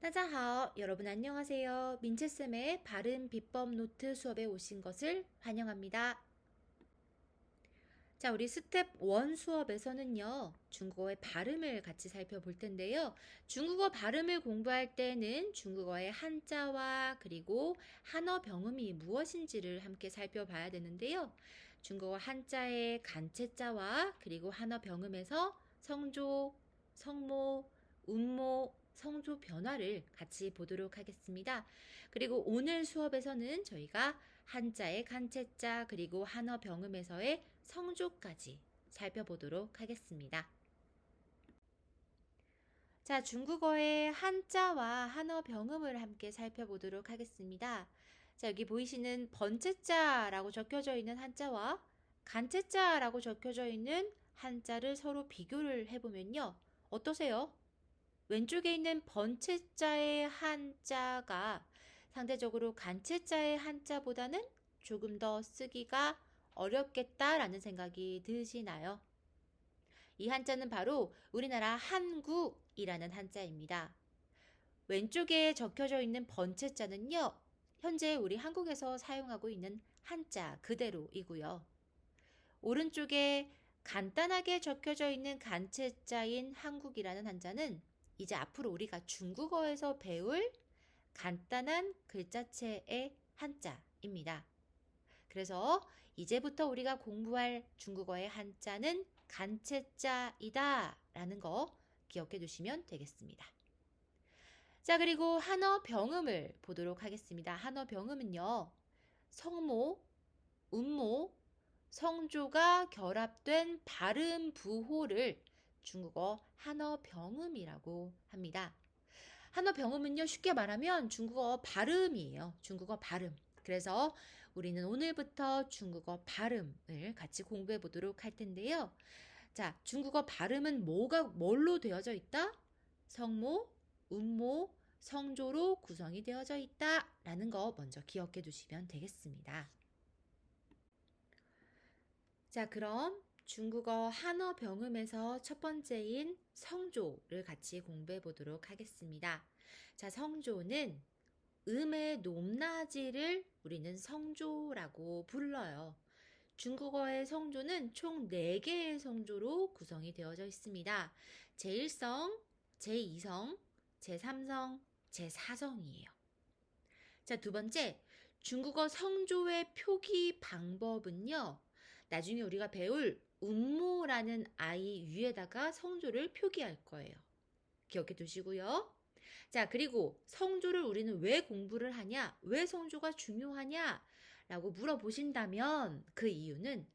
따자하오, 여러분 안녕하세요. 민채쌤의 발음 비법 노트 수업에 오신 것을 환영합니다. 자, 우리 스텝 1 수업에서는요, 중국어의 발음을 같이 살펴볼 텐데요. 중국어 발음을 공부할 때는 중국어의 한자와 그리고 한어 병음이 무엇인지를 함께 살펴봐야 되는데요. 중국어 한자의 간체자와 그리고 한어 병음에서 성조, 성모, 운모, 성조 변화를 같이 보도록 하겠습니다. 그리고 오늘 수업에서는 저희가 한자의 간체자 그리고 한어 병음에서의 성조까지 살펴보도록 하겠습니다. 자, 중국어의 한자와 한어 병음을 함께 살펴보도록 하겠습니다. 자, 여기 보이시는 번체자라고 적혀져 있는 한자와 간체자라고 적혀져 있는 한자를 서로 비교를 해보면요. 어떠세요? 왼쪽에 있는 번체자의 한자가 상대적으로 간체자의 한자보다는 조금 더 쓰기가 어렵겠다라는 생각이 드시나요? 이 한자는 바로 우리나라 한국이라는 한자입니다. 왼쪽에 적혀져 있는 번체자는요, 현재 우리 한국에서 사용하고 있는 한자 그대로이고요. 오른쪽에 간단하게 적혀져 있는 간체자인 한국이라는 한자는 이제 앞으로 우리가 중국어에서 배울 간단한 글자체의 한자입니다. 그래서 이제부터 우리가 공부할 중국어의 한자는 간체자이다 라는 거 기억해 두시면 되겠습니다. 자, 그리고 한어 병음을 보도록 하겠습니다. 한어 병음은요, 성모, 운모, 성조가 결합된 발음 부호를 중국어 한어 병음이라고 합니다. 한어 병음은요, 쉽게 말하면 중국어 발음이에요. 중국어 발음. 그래서 우리는 오늘부터 중국어 발음을 같이 공부해 보도록 할 텐데요. 자, 중국어 발음은 뭘로 되어져 있다? 성모, 운모, 성조로 구성이 되어져 있다 라는 거 먼저 기억해 두시면 되겠습니다. 자, 그럼 중국어 한어 병음에서 첫 번째인 성조를 같이 공부해 보도록 하겠습니다. 자, 성조는 음의 높낮이를 우리는 성조라고 불러요. 중국어의 성조는 총 4개의 성조로 구성이 되어져 있습니다. 제1성, 제2성, 제3성, 제4성이에요. 자, 두 번째, 중국어 성조의 표기 방법은요. 나중에 우리가 배울 운모라는 아이 위에다가 성조를 표기할 거예요. 기억해 두시고요. 자, 그리고 성조를 우리는 왜 공부를 하냐? 왜 성조가 중요하냐? 라고 물어보신다면 그 이유는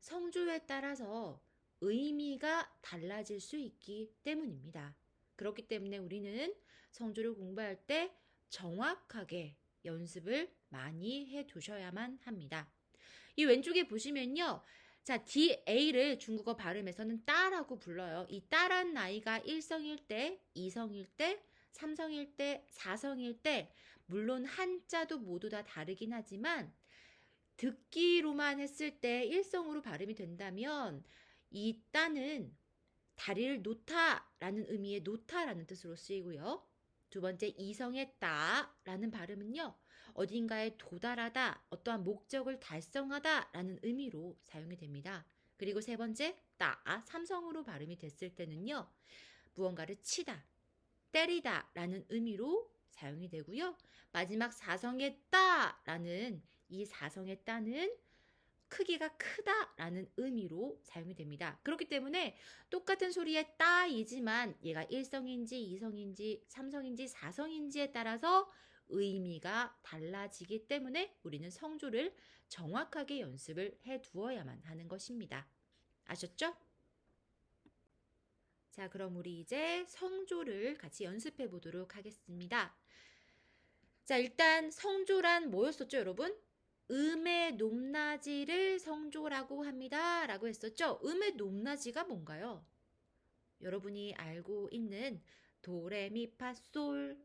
성조에 따라서 의미가 달라질 수 있기 때문입니다. 그렇기 때문에 우리는 성조를 공부할 때 정확하게 연습을 많이 해 두셔야만 합니다. 이 왼쪽에 보시면요. 자, DA를 중국어 발음에서는 따라고 불러요. 이 따란 나이가 1성일 때, 2성일 때, 3성일 때, 4성일 때, 물론 한자도 모두 다 다르긴 하지만 듣기로만 했을 때 1성으로 발음이 된다면 이 따는 다리를 놓다라는 의미의 놓다라는 뜻으로 쓰이고요. 두 번째, 이성의 따라는 발음은요, 어딘가에 도달하다, 어떠한 목적을 달성하다라는 의미로 사용이 됩니다. 그리고 세 번째, 따, 삼성으로 발음이 됐을 때는요, 무언가를 치다, 때리다라는 의미로 사용이 되고요. 마지막 사성의 따라는 이 사성의 따는 크기가 크다라는 의미로 사용이 됩니다. 그렇기 때문에 똑같은 소리의 따이지만 얘가 1성인지 2성인지 3성인지 4성인지에 따라서 의미가 달라지기 때문에 우리는 성조를 정확하게 연습을 해 두어야만 하는 것입니다. 아셨죠? 자, 그럼 우리 이제 성조를 같이 연습해 보도록 하겠습니다. 자, 일단 성조란 뭐였었죠, 여러분? 음의 높낮이를 성조라고 합니다. 라고 했었죠? 음의 높낮이가 뭔가요? 여러분이 알고 있는 도레미파솔.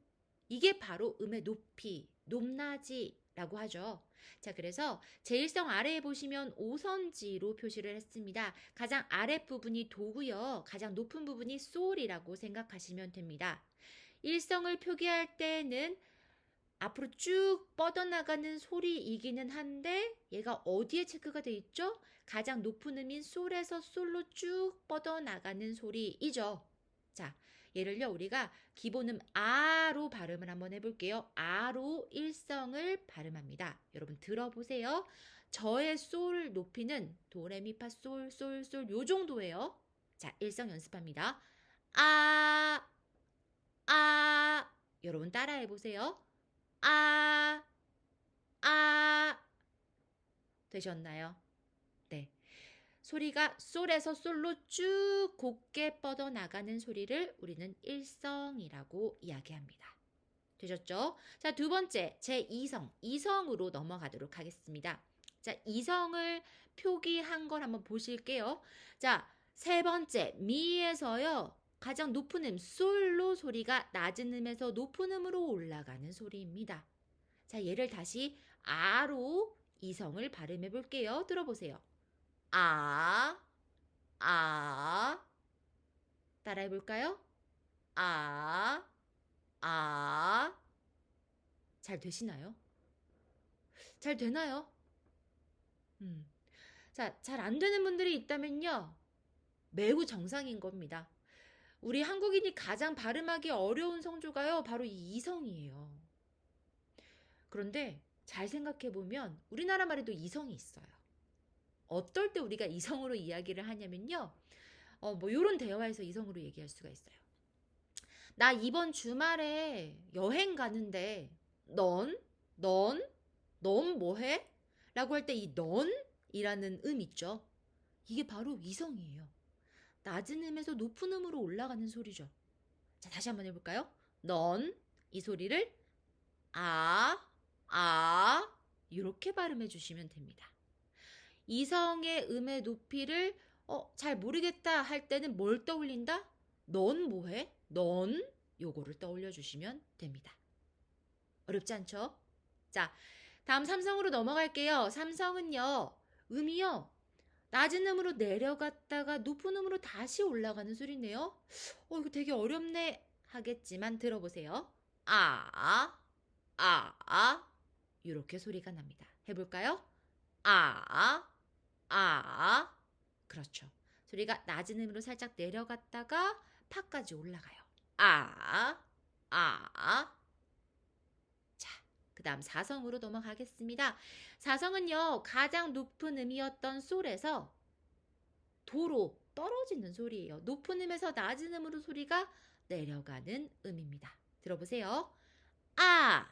이게 바로 음의 높이, 높낮이라고 하죠. 자, 그래서 제1성 아래에 보시면 5선지로 표시를 했습니다. 가장 아랫부분이 도고요. 가장 높은 부분이 솔이라고 생각하시면 됩니다. 일성을 표기할 때는 앞으로 쭉 뻗어나가는 소리이기는 한데 얘가 어디에 체크가 돼 있죠? 가장 높은 음인 솔에서 솔로 쭉 뻗어나가는 소리이죠. 자, 얘를요 우리가 기본음 아로 발음을 한번 해볼게요. 아로 일성을 발음합니다. 여러분 들어보세요. 저의 솔 높이는 도레미파 솔 솔 솔 요 정도예요. 자, 일성 연습합니다. 아, 아. 여러분 따라해보세요. 아, 아. 되셨나요? 네. 소리가 솔에서 솔로 쭉 곱게 뻗어나가는 소리를 우리는 일성이라고 이야기합니다. 되셨죠? 자, 두 번째, 제2성, 이성으로 넘어가도록 하겠습니다. 자, 이성을 표기한 걸 한번 보실게요. 자, 세 번째, 미에서요. 가장 높은 음, 솔로 소리가 낮은 음에서 높은 음으로 올라가는 소리입니다. 자, 얘를 다시 아로 이성을 발음해 볼게요. 들어보세요. 아, 아. 따라해 볼까요? 아, 아. 잘 되시나요? 잘 되나요? 자, 잘 안 되는 분들이 있다면요. 매우 정상인 겁니다. 우리 한국인이 가장 발음하기 어려운 성조가요. 바로 이 이성이에요. 그런데 잘 생각해 보면 우리나라 말에도 이성이 있어요. 어떨 때 우리가 이성으로 이야기를 하냐면요. 뭐 요런 대화에서 이성으로 얘기할 수가 있어요. 나 이번 주말에 여행 가는데 넌 뭐해? 라고 할 때 이 넌이라는 음 있죠. 이게 바로 이성이에요. 낮은 음에서 높은 음으로 올라가는 소리죠. 자, 다시 한번 해볼까요? 이 소리를 아 이렇게 발음해 주시면 됩니다. 이성의 음의 높이를 잘 모르겠다 할 때는 뭘 떠올린다? 넌 뭐해? 넌 요거를 떠올려 주시면 됩니다. 어렵지 않죠? 자, 다음 삼성으로 넘어갈게요. 삼성은요. 음이요. 낮은 음으로 내려갔다가 높은 음으로 다시 올라가는 소리네요. 이거 되게 어렵네 하겠지만 들어보세요. 이렇게 소리가 납니다. 해볼까요? 그렇죠. 소리가 낮은 음으로 살짝 내려갔다가 파까지 올라가요. 자, 그 다음 사성으로 넘어가겠습니다. 사성은요, 가장 높은 음이었던 솔에서 도로 떨어지는 소리예요. 높은 음에서 낮은 음으로 소리가 내려가는 음입니다. 들어보세요. 아,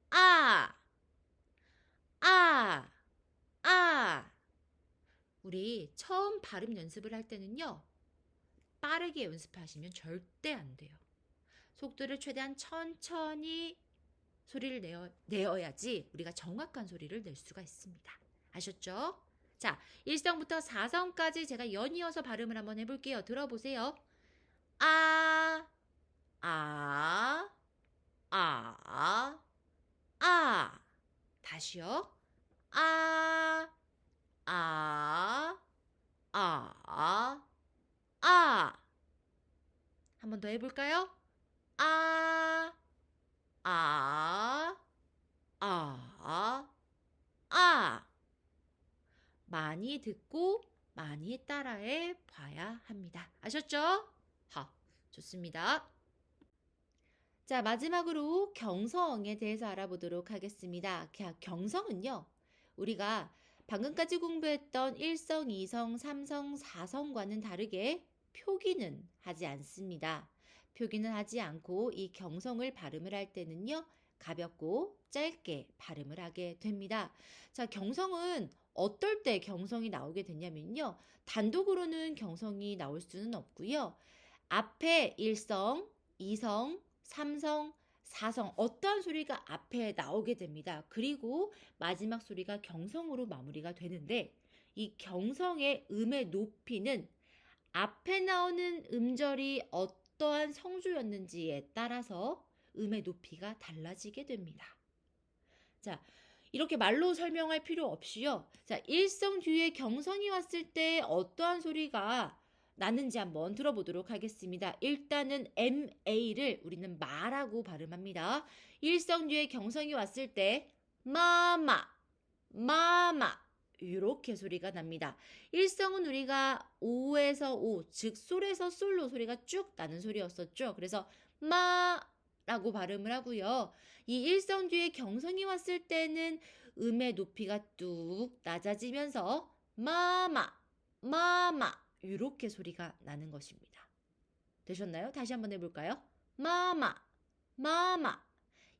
아, 아, 아. 우리 처음 발음 연습을 할 때는요, 빠르게 연습하시면 절대 안 돼요. 속도를 최대한 천천히 소리를 내어야지 우리가 정확한 소리를 낼 수가 있습니다. 아셨죠? 자, 1성부터 4성까지 제가 연이어서 발음을 한번 해볼게요. 들어보세요. 아, 아, 아, 아. 다시요. 아, 아, 아. 한 번 더 해볼까요? 아, 아, 아. 많이 듣고 많이 따라해 봐야 합니다. 아셨죠? 좋습니다. 자, 마지막으로 경성에 대해서 알아보도록 하겠습니다. 경성은요, 우리가 방금까지 공부했던 1성, 2성, 3성, 4성과는 다르게 표기는 하지 않습니다. 표기는 하지 않고 이 경성을 발음을 할 때는요, 가볍고 짧게 발음을 하게 됩니다. 자, 경성은 어떨 때 경성이 나오게 되냐면요, 단독으로는 경성이 나올 수는 없고요. 앞에 1성, 2성, 3성, 4성 어떠한 소리가 앞에 나오게 됩니다. 그리고 마지막 소리가 경성으로 마무리가 되는데 이 경성의 음의 높이는 앞에 나오는 음절이 어떠한 성조였는지에 따라서 음의 높이가 달라지게 됩니다. 자, 이렇게 말로 설명할 필요 없이요. 자, 일성 뒤에 경성이 왔을 때 어떠한 소리가 나는지 한번 들어보도록 하겠습니다. 일단은 MA를 우리는 마라고 발음합니다. 일성뒤에 경성이 왔을 때 마마, 마마 이렇게 소리가 납니다. 일성은 우리가 오에서 오, 즉 솔에서 솔로 소리가 쭉 나는 소리였었죠. 그래서 마라고 발음을 하고요. 이 일성 뒤에 경성이 왔을 때는 음의 높이가 뚝 낮아지면서 마마, 마마 이렇게 소리가 나는 것입니다. 되셨나요? 다시 한번 해볼까요? 마마, 마마.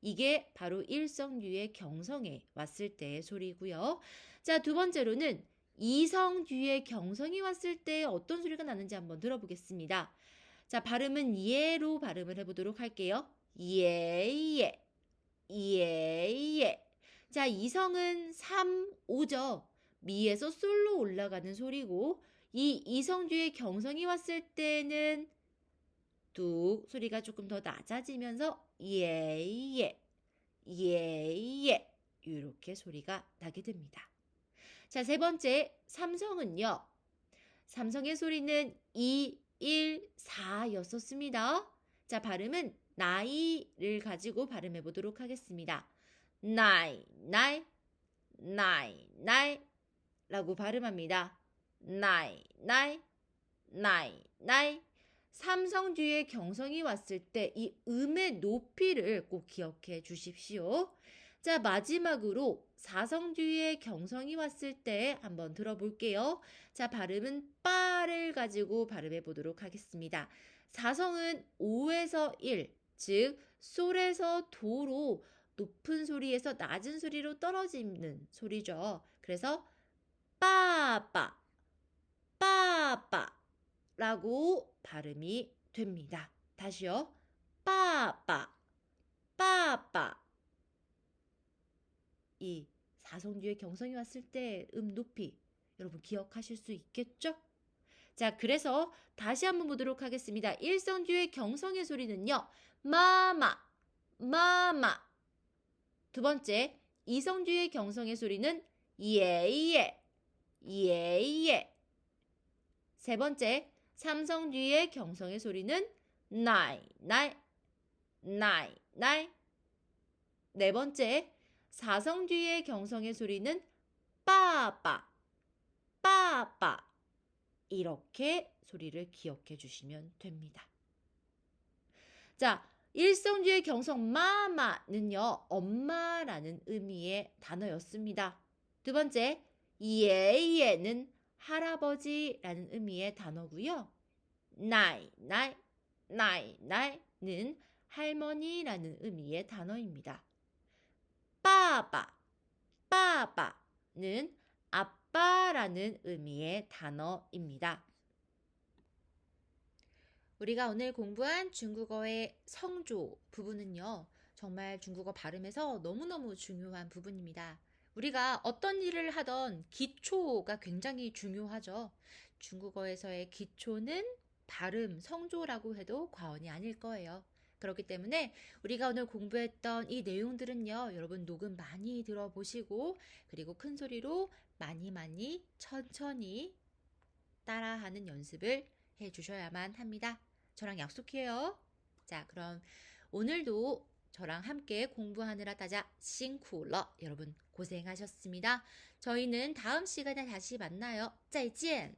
이게 바로 일성뒤의 경성에 왔을 때의 소리고요. 자, 두 번째로는 이성 뒤에 경성이 왔을 때 어떤 소리가 나는지 한번 들어보겠습니다. 자, 발음은 예로 발음을 해보도록 할게요. 예, 예. 자, 이성은 3, 5죠. 미에서 솔로 올라가는 소리고 이 이성 뒤에 경성이 왔을 때는 뚝 소리가 조금 더 낮아지면서 예 이렇게 소리가 나게 됩니다. 자, 세 번째 삼성은요. 삼성의 소리는 2, 1, 4였었습니다. 자, 발음은 나이를 가지고 발음해 보도록 하겠습니다. 나이 라고 발음합니다. 나이 삼성 뒤에 경성이 왔을 때 이 음의 높이를 꼭 기억해 주십시오. 자, 마지막으로 사성 뒤에 경성이 왔을 때 한번 들어볼게요. 자, 발음은 빠를 가지고 발음해 보도록 하겠습니다. 사성은 5에서 1, 즉 솔에서 도로 높은 소리에서 낮은 소리로 떨어지는 소리죠. 그래서 빠빠 라고 발음이 됩니다. 다시요. 빠빠. 이 사성 뒤에 경성이 왔을 때 높이 여러분 기억하실 수 있겠죠? 자, 그래서 다시 한번 보도록 하겠습니다. 일성 뒤에 경성의 소리는요. 마마. 두 번째, 이성 뒤에 경성의 소리는 예. 세 번째, 삼성 뒤에 경성의 소리는 나이. 네 번째, 사성 뒤에 경성의 소리는 빠빠. 이렇게 소리를 기억해 주시면 됩니다. 자, 일성 뒤에 경성 마마는요. 엄마라는 의미의 단어였습니다. 두 번째, 예는 할아버지라는 의미의 단어고요. 나이는 할머니라는 의미의 단어입니다. 빠빠는 아빠라는 의미의 단어입니다. 우리가 오늘 공부한 중국어의 성조 부분은요. 정말 중국어 발음에서 너무너무 중요한 부분입니다. 우리가 어떤 일을 하던 기초가 굉장히 중요하죠. 중국어에서의 기초는 발음, 성조라고 해도 과언이 아닐 거예요. 그렇기 때문에 우리가 오늘 공부했던 이 내용들은요. 여러분 녹음 많이 들어보시고 그리고 큰 소리로 많이 천천히 따라하는 연습을 해주셔야만 합니다. 저랑 약속해요. 자, 그럼 오늘도 저랑 함께 공부하느라 다자 싱쿠러 여러분 고생하셨습니다. 저희는 다음 시간에 다시 만나요. 再见.